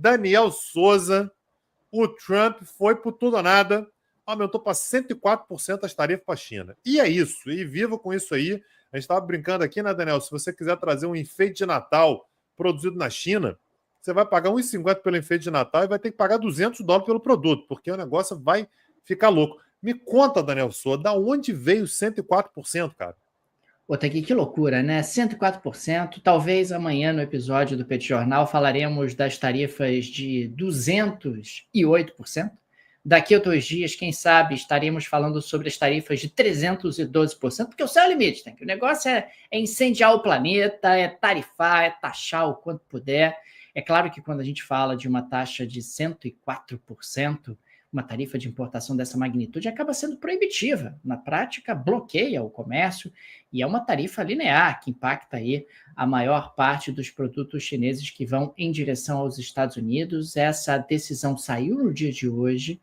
Daniel Souza, o Trump foi por tudo ou nada, aumentou para 104% as tarifas para a China. E é isso, e viva com isso aí. A gente estava brincando aqui, né, Daniel? Se você quiser trazer um enfeite de Natal produzido na China, você vai pagar 1,50 pelo enfeite de Natal e vai ter que pagar $200 pelo produto, porque o negócio vai ficar louco. Me conta, Daniel Souza, da onde veio 104%, cara? Outra aqui, que loucura, né? 104%. Talvez amanhã no episódio do Petit Jornal falaremos das tarifas de 208%. Daqui a 2 dias, quem sabe, estaremos falando sobre as tarifas de 312%, porque o céu é o limite, né? O negócio é incendiar o planeta, é tarifar, é taxar o quanto puder. É claro que quando a gente fala de uma taxa de 104%, uma tarifa de importação dessa magnitude acaba sendo proibitiva. Na prática, bloqueia o comércio e é uma tarifa linear que impacta aí a maior parte dos produtos chineses que vão em direção aos Estados Unidos. Essa decisão saiu no dia de hoje.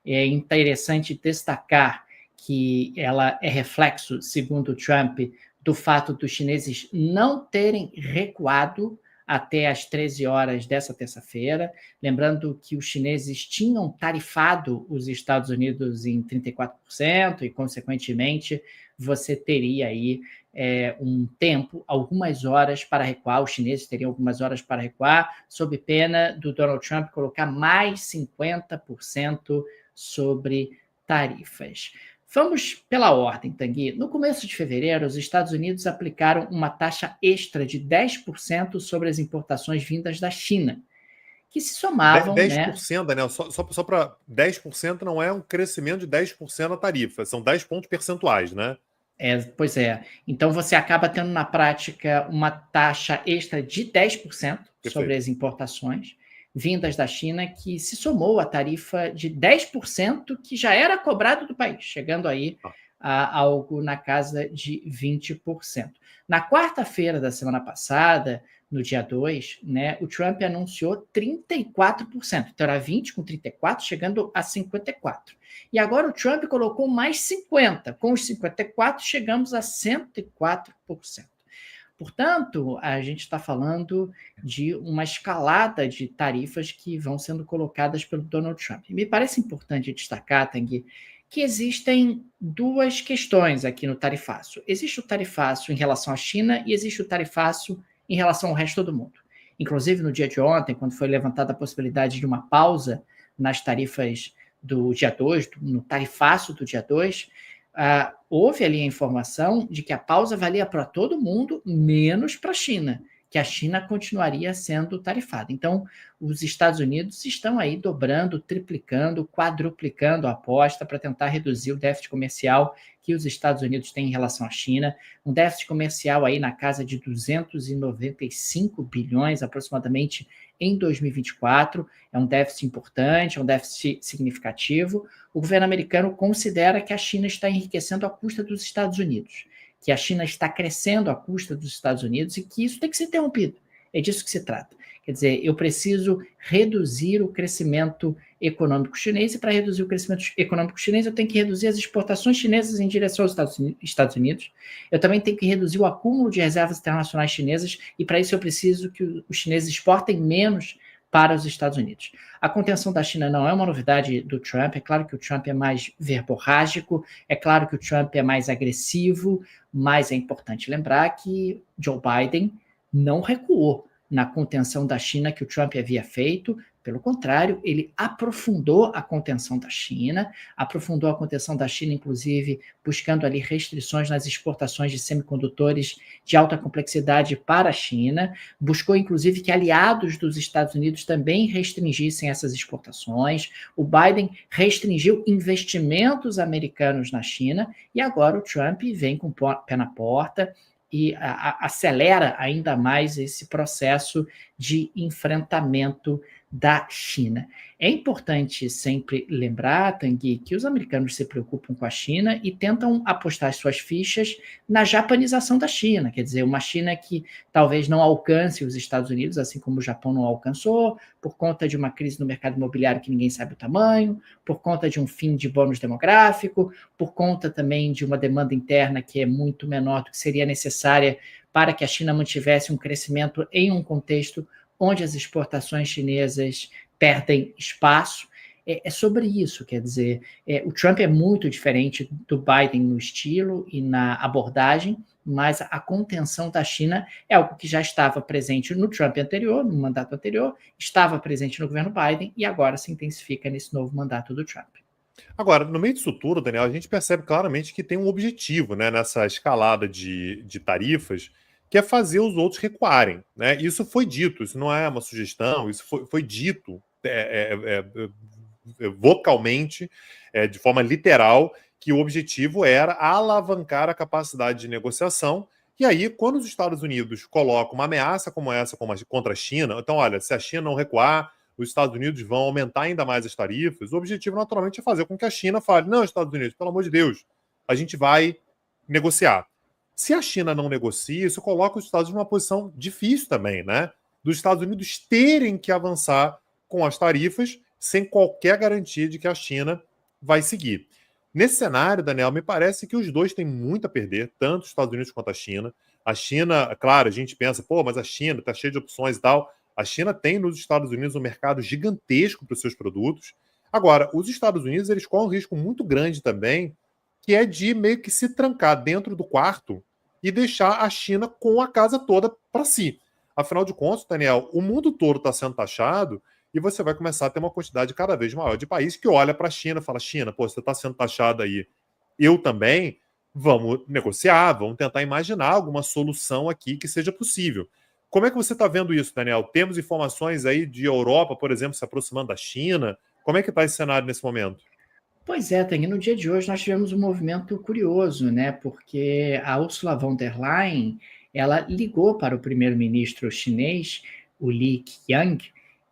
É interessante destacar que ela é reflexo, segundo Trump, do fato dos chineses não terem recuado até às 13 horas dessa terça-feira. Lembrando que os chineses tinham tarifado os Estados Unidos em 34% e, consequentemente, você teria aí um tempo, algumas horas para recuar, os chineses teriam algumas horas para recuar, sob pena do Donald Trump colocar mais 50% sobre tarifas. Vamos pela ordem, Tanguy. No começo de fevereiro, os Estados Unidos aplicaram uma taxa extra de 10% sobre as importações vindas da China, que se somavam... 10%, né? Daniel, só para 10% não é um crescimento de 10% na tarifa, são 10 pontos percentuais, né? Pois é. Então, você acaba tendo, na prática, uma taxa extra de 10% sobre as importações vindas da China, que se somou à tarifa de 10% que já era cobrado do país, chegando aí a algo na casa de 20%. Na quarta-feira da semana passada, no dia 2, né, o Trump anunciou 34%. Então, era 20 com 34, chegando a 54%. E agora o Trump colocou mais 50%. Com os 54%, chegamos a 104%. Portanto, a gente está falando de uma escalada de tarifas que vão sendo colocadas pelo Donald Trump. E me parece importante destacar, Tanguy, que existem duas questões aqui no tarifaço. Existe o tarifaço em relação à China e existe o tarifaço em relação ao resto do mundo. Inclusive, no dia de ontem, quando foi levantada a possibilidade de uma pausa nas tarifas do dia 2, no tarifaço do dia 2, houve ali a informação de que a pausa valia para todo mundo, menos para a China, que a China continuaria sendo tarifada. Então, os Estados Unidos estão aí dobrando, triplicando, quadruplicando a aposta para tentar reduzir o déficit comercial que os Estados Unidos têm em relação à China, um déficit comercial aí na casa de 295 bilhões aproximadamente em 2024, é um déficit importante, é um déficit significativo. O governo americano considera que a China está enriquecendo à custa dos Estados Unidos, que a China está crescendo à custa dos Estados Unidos e que isso tem que ser interrompido. É disso que se trata. Quer dizer, eu preciso reduzir o crescimento econômico chinês e para reduzir o crescimento econômico chinês eu tenho que reduzir as exportações chinesas em direção aos Estados Unidos. Eu também tenho que reduzir o acúmulo de reservas internacionais chinesas e para isso eu preciso que os chineses exportem menos para os Estados Unidos. A contenção da China não é uma novidade do Trump, é claro que o Trump é mais verborrágico, é claro que o Trump é mais agressivo, mas é importante lembrar que Joe Biden não recuou na contenção da China que o Trump havia feito, pelo contrário, ele aprofundou a contenção da China, inclusive, buscando ali restrições nas exportações de semicondutores de alta complexidade para a China, buscou, inclusive, que aliados dos Estados Unidos também restringissem essas exportações. O Biden restringiu investimentos americanos na China e agora o Trump vem com o pé na porta e acelera ainda mais esse processo de enfrentamento da China. É importante sempre lembrar, Tanguy, que os americanos se preocupam com a China e tentam apostar suas fichas na japanização da China, quer dizer, uma China que talvez não alcance os Estados Unidos, assim como o Japão não alcançou, por conta de uma crise no mercado imobiliário que ninguém sabe o tamanho, por conta de um fim de bônus demográfico, por conta também de uma demanda interna que é muito menor do que seria necessária para que a China mantivesse um crescimento em um contexto onde as exportações chinesas perdem espaço. É sobre isso, quer dizer, o Trump é muito diferente do Biden no estilo e na abordagem, mas a contenção da China é algo que já estava presente no Trump anterior, no mandato anterior, estava presente no governo Biden e agora se intensifica nesse novo mandato do Trump. Agora, no meio disso tudo, Daniel, a gente percebe claramente que tem um objetivo, né, nessa escalada de tarifas, que é fazer os outros recuarem, né? Isso foi dito, isso não é uma sugestão, isso foi dito vocalmente, de forma literal, que o objetivo era alavancar a capacidade de negociação. E aí, quando os Estados Unidos colocam uma ameaça como essa contra a China, então, olha, se a China não recuar, os Estados Unidos vão aumentar ainda mais as tarifas, o objetivo, naturalmente, é fazer com que a China fale, não, Estados Unidos, pelo amor de Deus, a gente vai negociar. Se a China não negocia, isso coloca os Estados Unidos numa posição difícil também, né? Dos Estados Unidos terem que avançar com as tarifas sem qualquer garantia de que a China vai seguir. Nesse cenário, Daniel, me parece que os dois têm muito a perder, tanto os Estados Unidos quanto a China. A China, claro, a gente pensa, pô, mas a China está cheia de opções e tal. A China tem nos Estados Unidos um mercado gigantesco para os seus produtos. Agora, os Estados Unidos, eles correm um risco muito grande também, que é de meio que se trancar dentro do quarto e deixar a China com a casa toda para si. Afinal de contas, Daniel, o mundo todo está sendo taxado e você vai começar a ter uma quantidade cada vez maior de países que olha para a China e fala, China, pô, você está sendo taxado aí, eu também, vamos negociar, vamos tentar imaginar alguma solução aqui que seja possível. Como é que você está vendo isso, Daniel? Temos informações aí de Europa, por exemplo, se aproximando da China. Como é que está esse cenário nesse momento? Pois é, Tang, no dia de hoje nós tivemos um movimento curioso, né? Porque a Ursula von der Leyen, ela ligou para o primeiro-ministro chinês, o Li Qiang,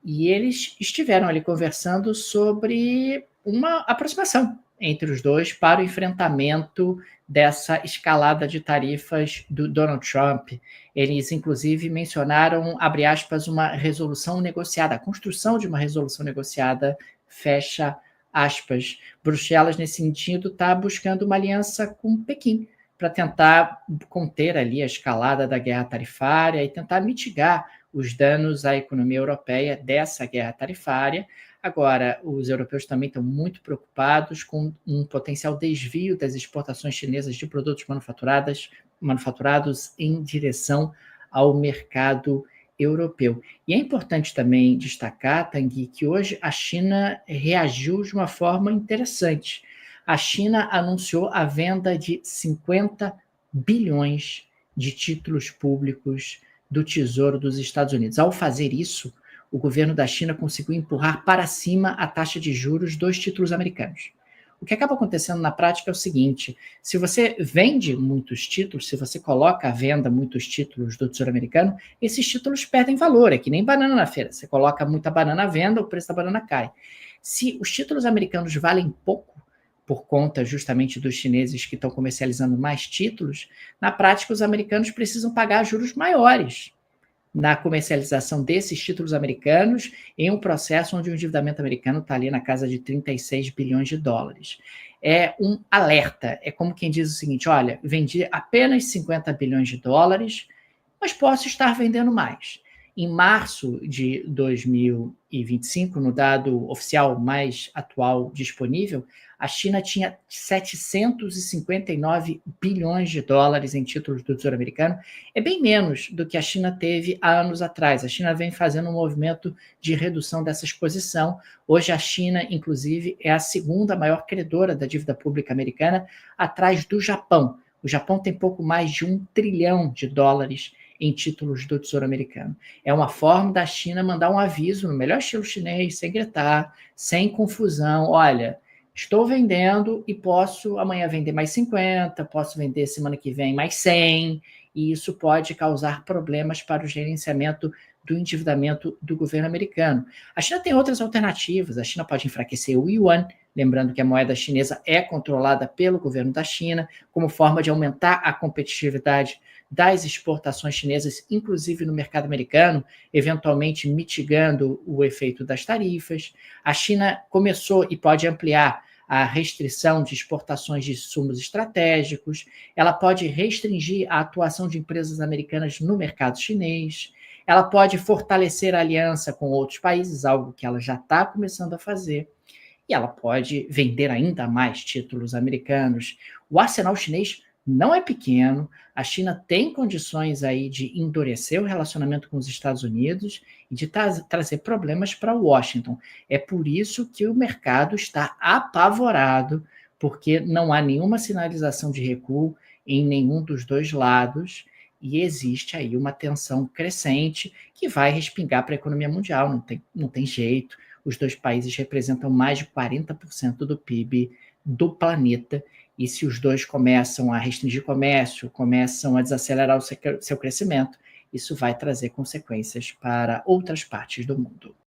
e eles estiveram ali conversando sobre uma aproximação entre os dois para o enfrentamento dessa escalada de tarifas do Donald Trump. Eles, inclusive, mencionaram, abre aspas, uma resolução negociada, a construção de uma resolução negociada, fecha aspas. Bruxelas, nesse sentido, está buscando uma aliança com Pequim para tentar conter ali a escalada da guerra tarifária e tentar mitigar os danos à economia europeia dessa guerra tarifária. Agora, os europeus também estão muito preocupados com um potencial desvio das exportações chinesas de produtos manufaturados em direção ao mercado europeu. E é importante também destacar, Tanguy, que hoje a China reagiu de uma forma interessante. A China anunciou a venda de 50 bilhões de títulos públicos do Tesouro dos Estados Unidos. Ao fazer isso, o governo da China conseguiu empurrar para cima a taxa de juros dos títulos americanos. O que acaba acontecendo na prática é o seguinte: se você vende muitos títulos, se você coloca à venda muitos títulos do Tesouro Americano, esses títulos perdem valor. É que nem banana na feira. Você coloca muita banana à venda, o preço da banana cai. Se os títulos americanos valem pouco, por conta justamente dos chineses que estão comercializando mais títulos, na prática os americanos precisam pagar juros maiores na comercialização desses títulos americanos em um processo onde o endividamento americano está ali na casa de 36 bilhões de dólares. É um alerta, é como quem diz o seguinte, olha, vendi apenas 50 bilhões de dólares, mas posso estar vendendo mais. Em março de 2025, no dado oficial mais atual disponível, a China tinha 759 bilhões de dólares em títulos do Tesouro Americano. É bem menos do que a China teve há anos atrás. A China vem fazendo um movimento de redução dessa exposição. Hoje a China, inclusive, é a segunda maior credora da dívida pública americana, atrás do Japão. O Japão tem pouco mais de 1 trilhão de dólares em títulos do Tesouro Americano. É uma forma da China mandar um aviso, no melhor estilo chinês, sem gritar, sem confusão. Olha, estou vendendo e posso amanhã vender mais 50, posso vender semana que vem mais 100, e isso pode causar problemas para o gerenciamento do endividamento do governo americano. A China tem outras alternativas. A China pode enfraquecer o yuan, lembrando que a moeda chinesa é controlada pelo governo da China, como forma de aumentar a competitividade das exportações chinesas, inclusive no mercado americano, eventualmente mitigando o efeito das tarifas. A China começou e pode ampliar a restrição de exportações de insumos estratégicos, ela pode restringir a atuação de empresas americanas no mercado chinês, ela pode fortalecer a aliança com outros países, algo que ela já está começando a fazer, e ela pode vender ainda mais títulos americanos. O arsenal chinês não é pequeno, a China tem condições aí de endurecer o relacionamento com os Estados Unidos e de trazer problemas para Washington. É por isso que o mercado está apavorado, porque não há nenhuma sinalização de recuo em nenhum dos dois lados, e existe aí uma tensão crescente que vai respingar para a economia mundial, não tem jeito. Os dois países representam mais de 40% do PIB do planeta, e se os dois começam a restringir comércio, começam a desacelerar o seu crescimento, isso vai trazer consequências para outras partes do mundo.